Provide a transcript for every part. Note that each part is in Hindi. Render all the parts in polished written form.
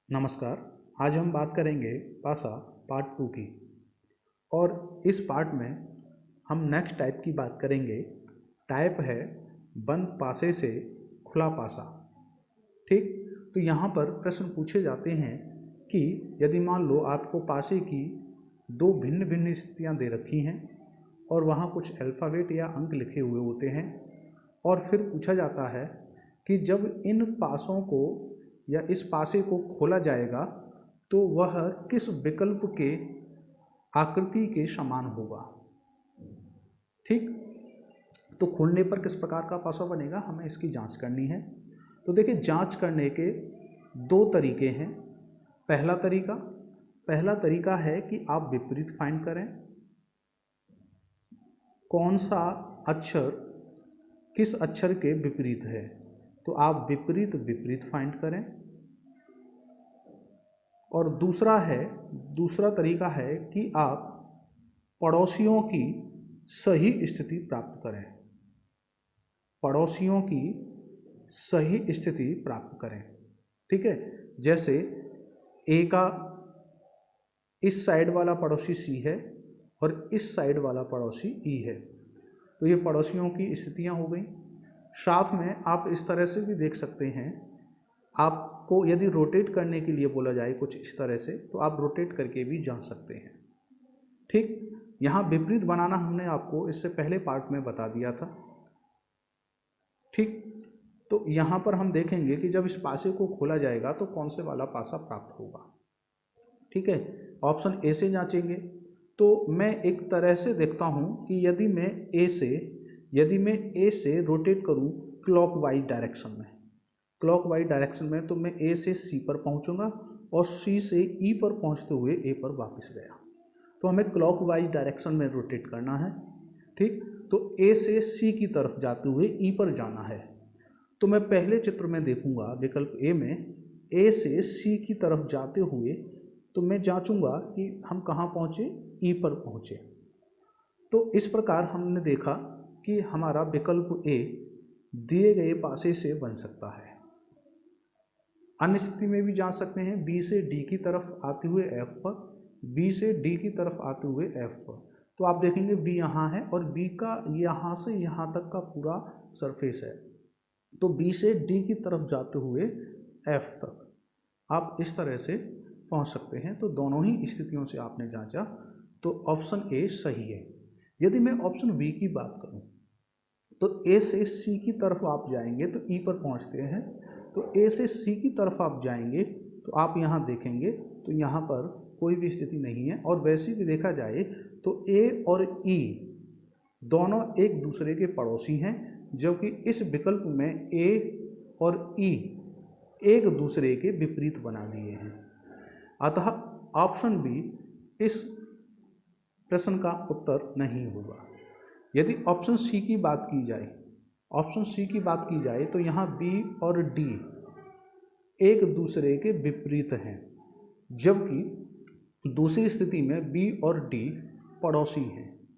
नमस्कार। आज हम बात करेंगे पासा पार्ट 2 की। और इस पार्ट में हम नेक्स्ट टाइप की बात करेंगे। टाइप है बंद पासे से खुला पासा। ठीक, तो यहाँ पर प्रश्न पूछे जाते हैं कि यदि मान लो आपको पासे की दो भिन्न भिन्न स्थितियाँ दे रखी हैं और वहाँ कुछ अल्फ़ाबेट या अंक लिखे हुए होते हैं, और फिर पूछा जाता है कि जब इन पासों को या इस पासे को खोला जाएगा तो वह किस विकल्प के आकृति के समान होगा। ठीक, तो खोलने पर किस प्रकार का पासा बनेगा, हमें इसकी जांच करनी है। तो देखिए, जांच करने के दो तरीके हैं। पहला तरीका है कि आप विपरीत फाइंड करें, कौन सा अक्षर किस अक्षर के विपरीत है, तो आप विपरीत फाइंड करें। और दूसरा तरीका है कि आप पड़ोसियों की सही स्थिति प्राप्त करें। पड़ोसियों की सही स्थिति प्राप्त करें। ठीक है, जैसे ए का इस साइड वाला पड़ोसी सी है और इस साइड वाला पड़ोसी ई है, तो ये पड़ोसियों की स्थितियां हो गई। साथ में आप इस तरह से भी देख सकते हैं, आपको यदि रोटेट करने के लिए बोला जाए कुछ इस तरह से, तो आप रोटेट करके भी जान सकते हैं। ठीक, यहाँ विपरीत बनाना हमने आपको इससे पहले पार्ट में बता दिया था। ठीक, तो यहाँ पर हम देखेंगे कि जब इस पासे को खोला जाएगा तो कौन से वाला पासा प्राप्त होगा। ठीक है, ऑप्शन ए से जांचेंगे। तो मैं एक तरह से देखता हूँ कि यदि मैं ए से रोटेट करूँ क्लॉकवाइज डायरेक्शन में, तो मैं ए से सी पर पहुँचूंगा और सी से ई पर पहुँचते हुए ए पर वापस गया। तो हमें क्लॉकवाइज डायरेक्शन में रोटेट करना है। ठीक, तो ए से सी की तरफ जाते हुए ई पर जाना है। तो मैं पहले चित्र में देखूंगा विकल्प ए में ए से सी की तरफ जाते हुए, तो मैं जांचूंगा कि हम कहाँ पहुँचे, ई पर पहुँचे। तो इस प्रकार हमने देखा कि हमारा विकल्प ए दिए गए पासे से बन सकता है। अन्य स्थिति में भी जांच सकते हैं, बी से डी की तरफ आते हुए एफ पर, बी से डी की तरफ आते हुए एफ पर। तो आप देखेंगे बी यहाँ है और बी का यहाँ से यहाँ तक का पूरा सरफेस है, तो बी से डी की तरफ जाते हुए एफ तक आप इस तरह से पहुँच सकते हैं। तो दोनों ही स्थितियों से आपने जांचा, तो ऑप्शन ए सही है। यदि मैं ऑप्शन बी की बात करूँ, तो ए से सी की तरफ आप जाएंगे तो ई पर पहुँचते हैं। तो ए से सी की तरफ आप जाएंगे तो आप यहाँ देखेंगे तो यहाँ पर कोई भी स्थिति नहीं है। और वैसे भी देखा जाए तो ए और ई दोनों एक दूसरे के पड़ोसी हैं, जबकि इस विकल्प में ए और ई एक दूसरे के विपरीत बना दिए हैं। अतः ऑप्शन बी इस प्रश्न का उत्तर नहीं होगा। यदि ऑप्शन सी की बात की जाए तो यहाँ बी और डी एक दूसरे के विपरीत हैं, जबकि दूसरी स्थिति में बी और डी पड़ोसी हैं।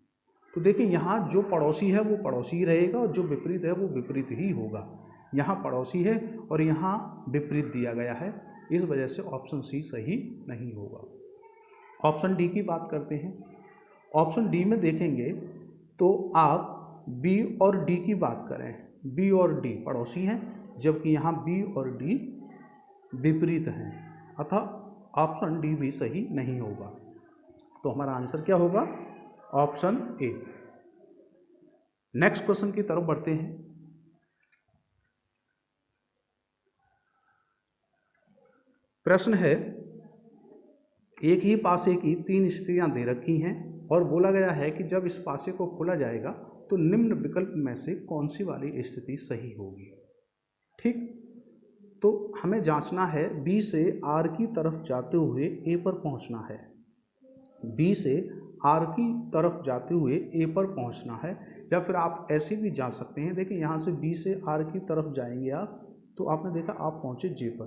तो देखिए, यहाँ जो पड़ोसी है वो पड़ोसी ही रहेगा और जो विपरीत है वो विपरीत ही होगा। यहाँ पड़ोसी है और यहाँ विपरीत दिया गया है, इस वजह से ऑप्शन सी सही नहीं होगा। ऑप्शन डी की बात करते हैं। ऑप्शन डी में देखेंगे तो आप बी और डी की बात करें, बी और डी पड़ोसी हैं, जबकि यहाँ बी और डी विपरीत हैं। अतः ऑप्शन डी भी सही नहीं होगा। तो हमारा आंसर क्या होगा, ऑप्शन ए। नेक्स्ट क्वेश्चन की तरफ बढ़ते हैं। प्रश्न है, एक ही पासे की 3 स्थितियां दे रखी हैं और बोला गया है कि जब इस पासे को खोला जाएगा तो निम्न विकल्प में से कौन सी वाली स्थिति सही होगी। ठीक, तो हमें जांचना है, बी से आर की तरफ जाते हुए ए पर पहुंचना है, बी से आर की तरफ जाते हुए ए पर पहुंचना है। या फिर आप ऐसे भी जा सकते हैं, देखिए यहाँ से बी से आर की तरफ जाएंगे आप, तो आपने देखा आप पहुंचे जे पर।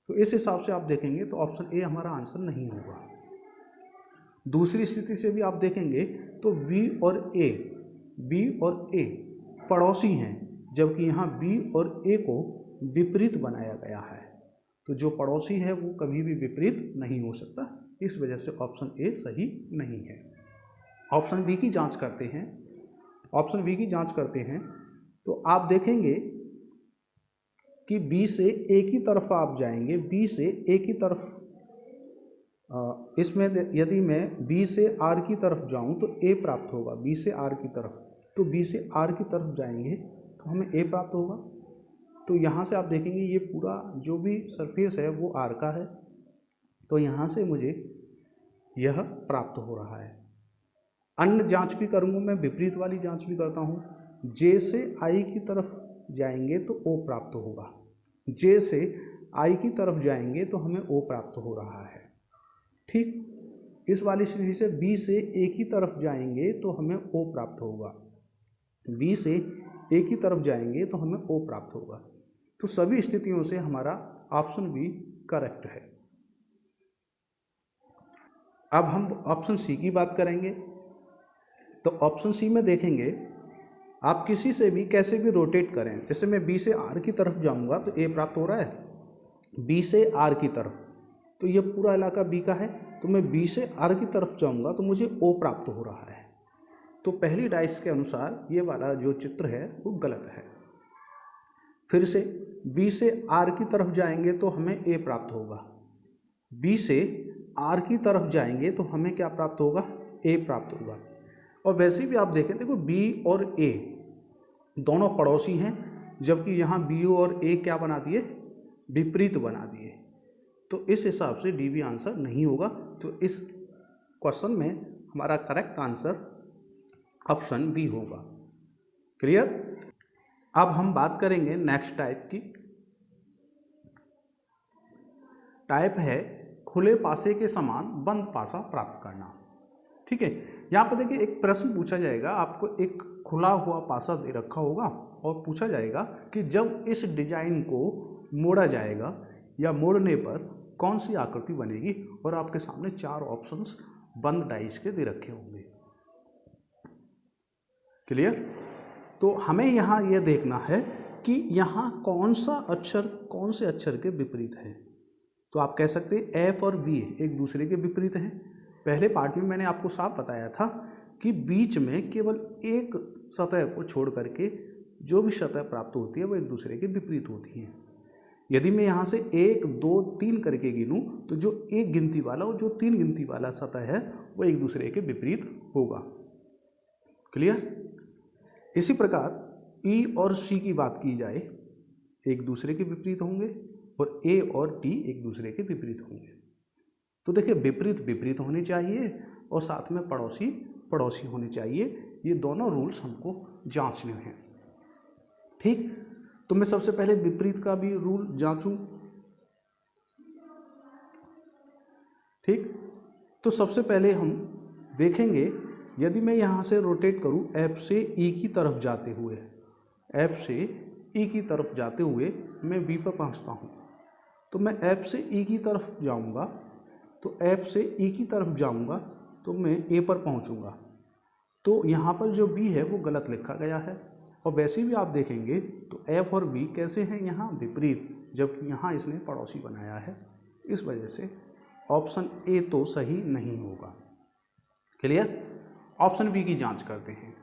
तो इस हिसाब से आप देखेंगे तो ऑप्शन ए हमारा आंसर नहीं होगा। दूसरी स्थिति से भी आप देखेंगे तो बी और ए पड़ोसी हैं, जबकि यहाँ बी और ए को विपरीत बनाया गया है। तो जो पड़ोसी है वो कभी भी विपरीत नहीं हो सकता, इस वजह से ऑप्शन ए सही नहीं है। ऑप्शन बी की जांच करते हैं। ऑप्शन बी की जांच करते हैं तो आप देखेंगे कि बी से ए की तरफ आप जाएंगे, बी से ए की तरफ, इसमें यदि मैं बी से आर की तरफ जाऊं तो ए प्राप्त होगा, बी से आर की तरफ, तो बी से आर की तरफ जाएंगे तो हमें ए प्राप्त होगा। तो यहाँ से आप देखेंगे ये पूरा जो भी सरफेस है वो आर का है, तो यहाँ से मुझे यह प्राप्त हो रहा है। अन्य जांच भी करूँगा मैं, विपरीत वाली जांच भी करता हूँ। जे से आई की तरफ जाएंगे तो ओ प्राप्त होगा, जे से आई की तरफ जाएंगे तो हमें ओ प्राप्त हो रहा है। ठीक, इस वाली स्थिति से बी से ए की तरफ जाएंगे तो हमें ओ प्राप्त होगा, बी से ए की तरफ जाएंगे तो हमें ओ प्राप्त होगा। तो सभी स्थितियों से हमारा ऑप्शन बी करेक्ट है। अब हम ऑप्शन सी की बात करेंगे। तो ऑप्शन सी में देखेंगे, आप किसी से भी कैसे भी रोटेट करें, जैसे मैं बी से आर की तरफ जाऊंगा तो ए प्राप्त हो रहा है, बी से आर की तरफ, तो ये पूरा इलाका बी का है, तो मैं बी से आर की तरफ जाऊंगा तो मुझे ओ प्राप्त हो रहा है। तो पहली डाइस के अनुसार ये वाला जो चित्र है वो गलत है। फिर से बी से आर की तरफ जाएंगे तो हमें ए प्राप्त होगा, बी से आर की तरफ जाएंगे तो हमें क्या प्राप्त होगा, ए प्राप्त होगा। और वैसे भी आप देखें, देखो बी और ए दोनों पड़ोसी हैं, जबकि यहाँ बी और ए क्या बना दिए, विपरीत बना दिए, तो इस हिसाब से डी भी आंसर नहीं होगा। तो इस क्वेश्चन में हमारा करेक्ट आंसर ऑप्शन बी होगा। क्लियर। अब हम बात करेंगे नेक्स्ट टाइप की। टाइप है खुले पासे के समान बंद पासा प्राप्त करना। ठीक है, यहाँ पर देखिए एक प्रश्न पूछा जाएगा, आपको एक खुला हुआ पासा दे रखा होगा और पूछा जाएगा कि जब इस डिजाइन को मोड़ा जाएगा या मोड़ने पर कौन सी आकृति बनेगी, और आपके सामने 4 ऑप्शंस बंद डाइस के दे रखे होंगे। क्लियर। तो हमें यहाँ यह देखना है कि यहाँ कौन सा अक्षर कौन से अक्षर के विपरीत है। तो आप कह सकते हैं एफ और बी एक दूसरे के विपरीत हैं। पहले पार्ट में मैंने आपको साफ बताया था कि बीच में केवल एक सतह को छोड़ करके जो भी सतह प्राप्त होती है वो एक दूसरे के विपरीत होती हैं। यदि मैं यहाँ से 1 2 3 करके गिनूँ तो जो एक गिनती वाला और जो 3 गिनती वाला सतह है वो एक दूसरे के विपरीत होगा। क्लियर। इसी प्रकार ई और सी की बात की जाए, एक दूसरे के विपरीत होंगे, और ए और डी एक दूसरे के विपरीत होंगे। तो देखिए विपरीत विपरीत होने चाहिए और साथ में पड़ोसी पड़ोसी होने चाहिए। ये दोनों रूल्स हमको जांचने हैं। ठीक, तो मैं सबसे पहले विपरीत का भी रूल जांचूं। ठीक, तो सबसे पहले हम देखेंगे, यदि मैं यहाँ से रोटेट करूँ एफ से ई की तरफ जाते हुए, एफ से ई की तरफ जाते हुए मैं बी पर पहुँचता हूँ, तो मैं एफ से ई की तरफ जाऊँगा, तो एफ से ई की तरफ जाऊँगा तो मैं ए पर पहुँचूँगा। तो यहाँ पर जो बी है वो गलत लिखा गया है, और वैसे भी आप देखेंगे तो एफ और बी कैसे हैं यहाँ विपरीत, जबकि यहाँ इसने पड़ोसी बनाया है। इस वजह से ऑप्शन ए तो सही नहीं होगा। क्लियर। ऑप्शन बी की जांच करते हैं।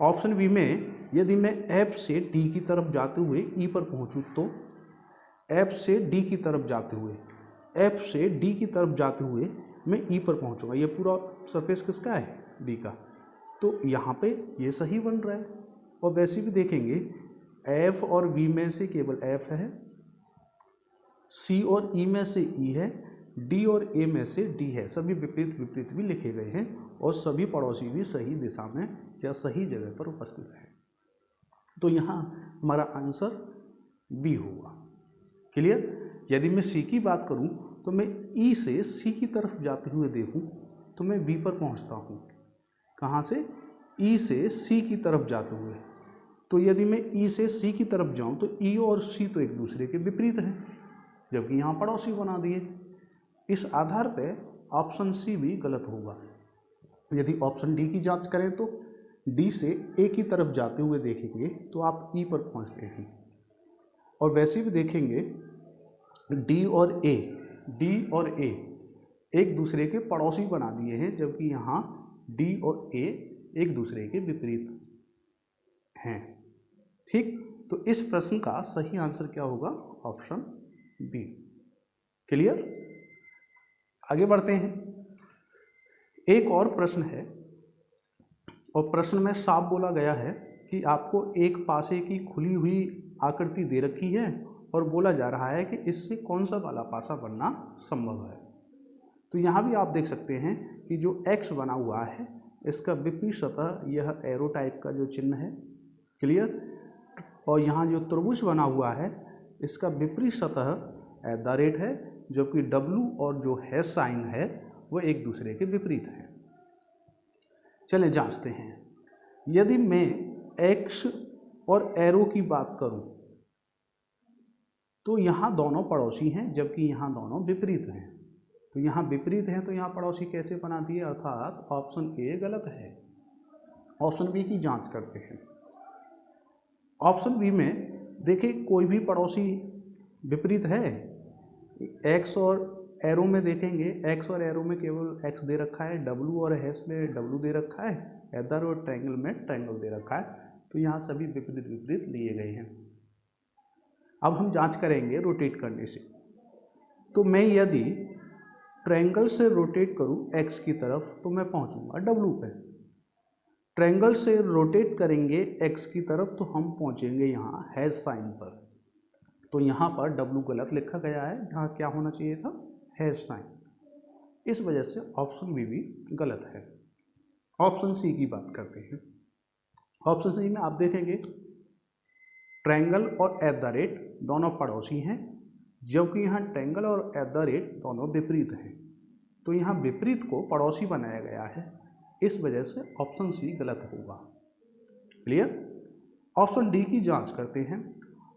ऑप्शन बी में यदि मैं एफ से डी की तरफ जाते हुए ई पर पहुँचूँ, तो एफ से डी की तरफ जाते हुए, एफ से डी की तरफ जाते हुए मैं ई पर पहुँचूँगा। ये पूरा सरफेस किसका है, डी का, तो यहाँ पे ये सही बन रहा है। और वैसे भी देखेंगे एफ और बी में से केवल एफ है, सी और ई में से ई है, डी और ए में से डी है। सभी विपरीत विपरीत भी लिखे गए हैं और सभी पड़ोसी भी सही दिशा में या सही जगह पर उपस्थित हैं। तो यहाँ हमारा आंसर बी होगा। क्लियर। यदि मैं सी की बात करूँ तो मैं ई से सी की तरफ जाते हुए देखूँ तो मैं बी पर पहुँचता हूँ। कहाँ से, ई से सी की तरफ जाते हुए। तो यदि मैं ई से सी की तरफ जाऊँ तो ई और सी तो एक दूसरे के विपरीत हैं, जबकि यहाँ पड़ोसी बना दिए। इस आधार पे ऑप्शन सी भी गलत होगा। यदि ऑप्शन डी की जांच करें तो डी से ए की तरफ जाते हुए देखेंगे तो आप ई पर पहुँचते हैं, और वैसे भी देखेंगे डी और ए एक दूसरे के पड़ोसी बना दिए हैं, जबकि यहाँ डी और ए एक दूसरे के विपरीत हैं। ठीक, तो इस प्रश्न का सही आंसर क्या होगा? Option B. क्लियर? आगे बढ़ते हैं। एक और प्रश्न है, और प्रश्न में साफ बोला गया है कि आपको एक पासे की खुली हुई आकृति दे रखी है और बोला जा रहा है कि इससे कौन सा वाला पासा बनना संभव है। तो यहाँ भी आप देख सकते हैं कि जो x बना हुआ है इसका विपरीत सतह यह एरो टाइप का जो चिन्ह है। क्लियर? और यहाँ जो त्रिभुज बना हुआ है इसका विपरीत सतह @ है, जबकि W और जो है साइन है वो एक दूसरे के विपरीत है। चलें जांचते हैं। यदि मैं x और एरो की बात करूं तो यहाँ दोनों पड़ोसी हैं, जबकि यहाँ दोनों विपरीत हैं। तो यहाँ विपरीत हैं तो यहाँ पड़ोसी कैसे बना दिए? अर्थात ऑप्शन ए गलत है। ऑप्शन बी की जांच करते हैं। ऑप्शन बी में देखिए कोई भी पड़ोसी विपरीत है। एक्स और एरो में देखेंगे, एक्स और एरो में केवल एक्स दे रखा है, डब्लू और हैश में डब्लू दे रखा है, इधर और ट्रायंगल में ट्रायंगल दे रखा है। तो यहाँ सभी विपरीत विपरीत लिए गए हैं। अब हम जांच करेंगे रोटेट करने से। तो मैं यदि ट्रायंगल से रोटेट करूँ एक्स की तरफ तो मैं पहुँचूँगा डब्लू पे। ट्रायंगल से रोटेट करेंगे एक्स की तरफ तो हम पहुँचेंगे यहाँ हैश साइन पर। तो यहाँ पर डब्लू गलत लिखा गया है, यहाँ क्या होना चाहिए था? Hash sign. इस वजह से ऑप्शन बी भी गलत है। ऑप्शन सी की बात करते हैं। ऑप्शन सी में आप देखेंगे ट्रायंगल और @ दोनों पड़ोसी हैं, जबकि यहाँ ट्रायंगल और @ दोनों विपरीत हैं। तो यहाँ विपरीत को पड़ोसी बनाया गया है, इस वजह से ऑप्शन सी गलत होगा। क्लियर? ऑप्शन डी की जांच करते हैं।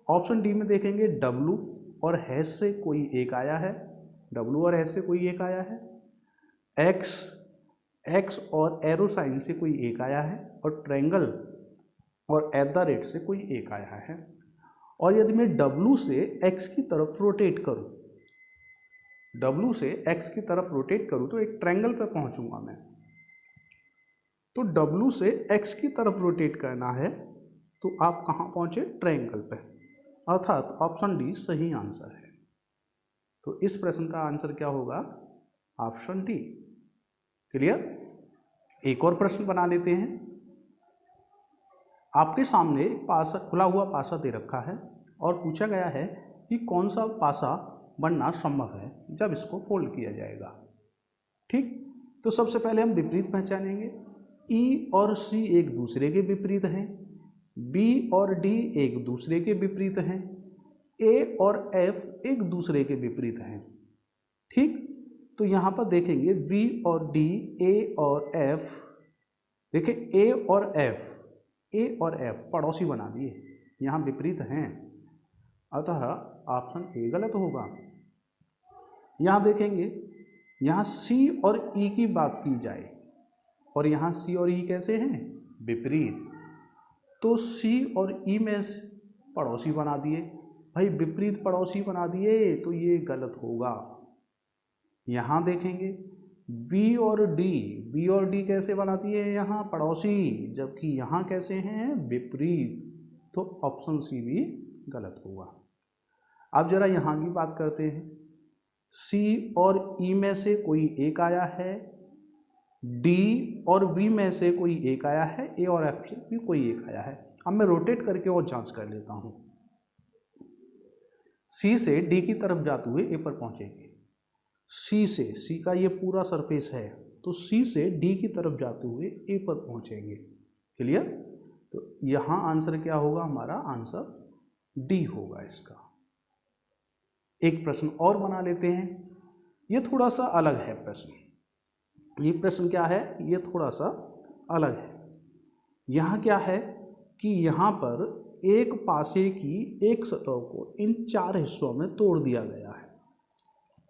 ऑप्शन डी में देखेंगे डब्लू और हैश से कोई एक आया है, डब्लू और हैश से कोई एक आया है, एक्स और एरो साइन से कोई एक आया है, और ट्रायंगल और @ से कोई एक आया है। और यदि मैं W से x की तरफ रोटेट करूं, W से x की तरफ रोटेट करूं तो एक ट्रायंगल पे पहुंचूंगा मैं। तो W से x की तरफ रोटेट करना है तो आप कहां पहुंचे? ट्रायंगल पे। अर्थात ऑप्शन डी सही आंसर है। तो इस प्रश्न का आंसर क्या होगा? Option D. क्लियर? एक और प्रश्न बना लेते हैं। आपके सामने पासा, खुला हुआ पासा दे रखा है और पूछा गया है कि कौन सा पासा बनना संभव है जब इसको फोल्ड किया जाएगा। ठीक, तो सबसे पहले हम विपरीत पहचानेंगे। E और C एक दूसरे के विपरीत हैं, B और D एक दूसरे के विपरीत हैं, A और F एक दूसरे के विपरीत हैं। ठीक, तो यहाँ पर देखेंगे V और D, A और F, देखिए A और F पड़ोसी बना दिए, यहाँ विपरीत हैं, अतः ऑप्शन ए गलत होगा। यहाँ देखेंगे, यहाँ C और E की बात की जाए और यहाँ C और E कैसे हैं? विपरीत। तो C और E में पड़ोसी बना दिए, भाई विपरीत पड़ोसी बना दिए, तो ये गलत होगा। यहाँ देखेंगे B और D कैसे बना दिए? यहाँ पड़ोसी, जबकि यहाँ कैसे हैं? विपरीत। तो ऑप्शन सी भी गलत होगा। अब जरा यहाँ की बात करते हैं। C और E में से कोई एक आया है, D और V में से कोई एक आया है, A और F से भी कोई एक आया है। अब मैं रोटेट करके और जांच कर लेता हूँ। C से D की तरफ जाते हुए A पर पहुँचेंगे। C का ये पूरा सरफेस है, तो C से D की तरफ जाते हुए A पर पहुँचेंगे। क्लियर? तो यहाँ आंसर क्या होगा? हमारा आंसर डी होगा इसका। एक प्रश्न और बना लेते हैं। ये थोड़ा सा अलग है प्रश्न। ये प्रश्न क्या है? ये थोड़ा सा अलग है। यहाँ क्या है कि यहाँ पर एक पासे की एक सतह को इन 4 हिस्सों में तोड़ दिया गया है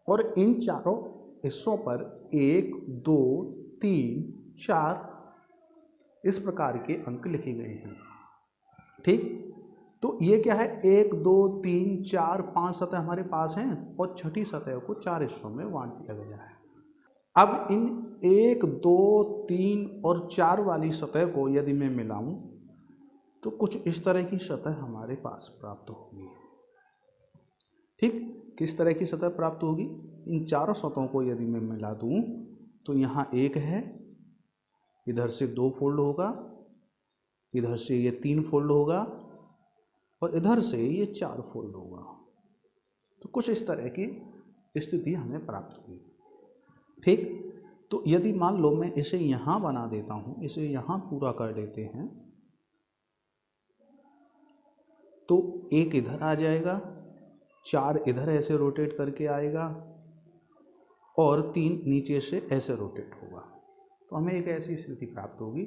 और इन चारों हिस्सों पर 1, 2, 3, 4 इस प्रकार के अंक लिखे गए हैं। ठीक, तो ये क्या है, 1 2 3 4 5 सतह हमारे पास हैं और छठी सतह को 4 हिस्सों में बांट दिया गया है। अब इन 1 2 3 और 4 वाली सतह को यदि मैं मिलाऊं तो कुछ इस तरह की सतह हमारे पास प्राप्त होगी। ठीक, किस तरह की सतह प्राप्त होगी? इन चारों सतहों को यदि मैं मिला दूं तो यहाँ 1 है, इधर से 2 फोल्ड होगा, इधर से ये 3 फोल्ड होगा और इधर से ये 4 फोल्ड होगा। तो कुछ इस तरह की स्थिति हमें प्राप्त हुई। ठीक, तो यदि मान लो मैं इसे यहाँ बना देता हूँ, इसे यहाँ पूरा कर देते हैं, तो 1 इधर आ जाएगा, 4 इधर ऐसे रोटेट करके आएगा और 3 नीचे से ऐसे रोटेट होगा। तो हमें एक ऐसी स्थिति प्राप्त होगी।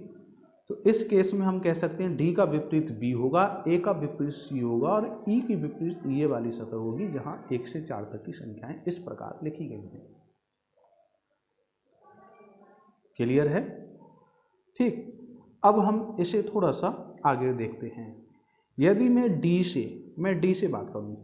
तो इस केस में हम कह सकते हैं डी का विपरीत बी होगा, ए का विपरीत सी होगा और ई की विपरीत ये वाली सतह होगी जहां 1 से 4 तक की संख्याएं इस प्रकार लिखी गई हैं। क्लियर है? ठीक, अब हम इसे थोड़ा सा आगे देखते हैं। यदि मैं डी से बात करूं,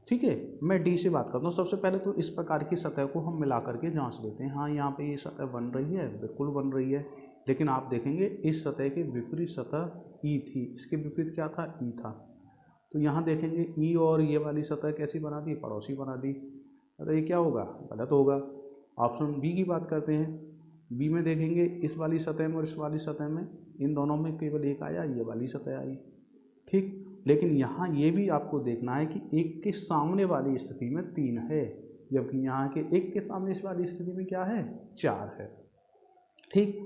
ठीक है, मैं डी से बात करता हूँ। सबसे पहले तो इस प्रकार की सतह को हम मिला करके जांच लेते हैं। हाँ, यहाँ पे ये सतह बन रही है, बिल्कुल बन रही है, लेकिन आप देखेंगे इस सतह के विपरीत सतह ई थी, इसके विपरीत क्या था? ई था। तो यहाँ देखेंगे ई और ये वाली सतह कैसी बना दी? पड़ोसी बना दी। अरे ये क्या होगा? गलत होगा। ऑप्शन बी की बात करते हैं। बी में देखेंगे इस वाली सतह में और इस वाली सतह में, इन दोनों में केवल एक आया, ये वाली सतह आई। ठीक, लेकिन यहाँ ये भी आपको देखना है कि 1 के सामने वाली स्थिति में 3 है, जबकि यहाँ के 1 के सामने इस वाली स्थिति में क्या है? 4 है। ठीक,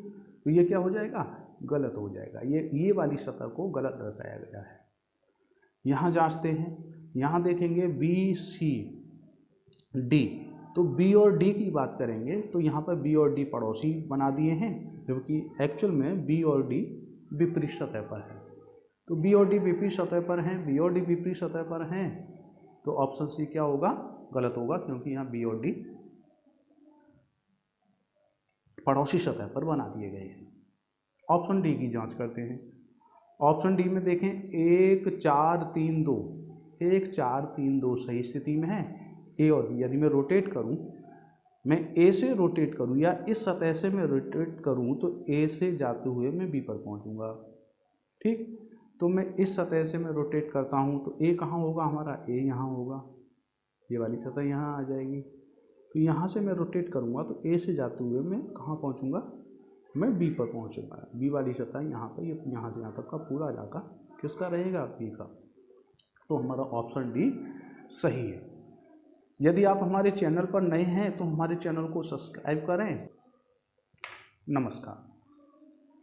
तो ये क्या हो जाएगा? गलत हो जाएगा। ये वाली सतह को गलत दर्शाया गया है। यहाँ जांचते हैं, यहाँ देखेंगे बी सी डी, तो बी और डी की बात करेंगे तो यहाँ पर बी और डी पड़ोसी बना दिए हैं, जबकि एक्चुअल में बी और डी विपरीत सतह पर है। तो बी और डी विपरीत सतह पर हैं, बी और डी विपरीत सतह पर हैं, तो ऑप्शन सी क्या होगा? गलत होगा, क्योंकि यहाँ बी और डी पड़ोसी सतह पर बना दिए गए हैं। ऑप्शन डी की जांच करते हैं। ऑप्शन डी में देखें 1 4 3 2, 1 4 3 2 सही स्थिति में है। ए और बी, यदि मैं रोटेट करूं, मैं ए से रोटेट करूं या इस सतह से मैं रोटेट करूं तो ए से जाते हुए मैं बी पर पहुंचूंगा। ठीक, तो मैं इस सतह से मैं रोटेट करता हूं तो ए कहाँ होगा हमारा? ए यहाँ होगा, ये वाली सतह यहाँ आ जाएगी। तो यहाँ से मैं रोटेट करूँगा तो ए से जाते हुए मैं कहाँ पहुँचूँगा? मैं बी पर पहुँचूँगा। बी वाली सतह यहाँ पर, ये यहाँ से यहाँ तक का पूरा इलाका किसका रहेगा? बी का। तो हमारा ऑप्शन डी सही है। यदि आप हमारे चैनल पर नए हैं तो हमारे चैनल को सब्सक्राइब करें। नमस्कार।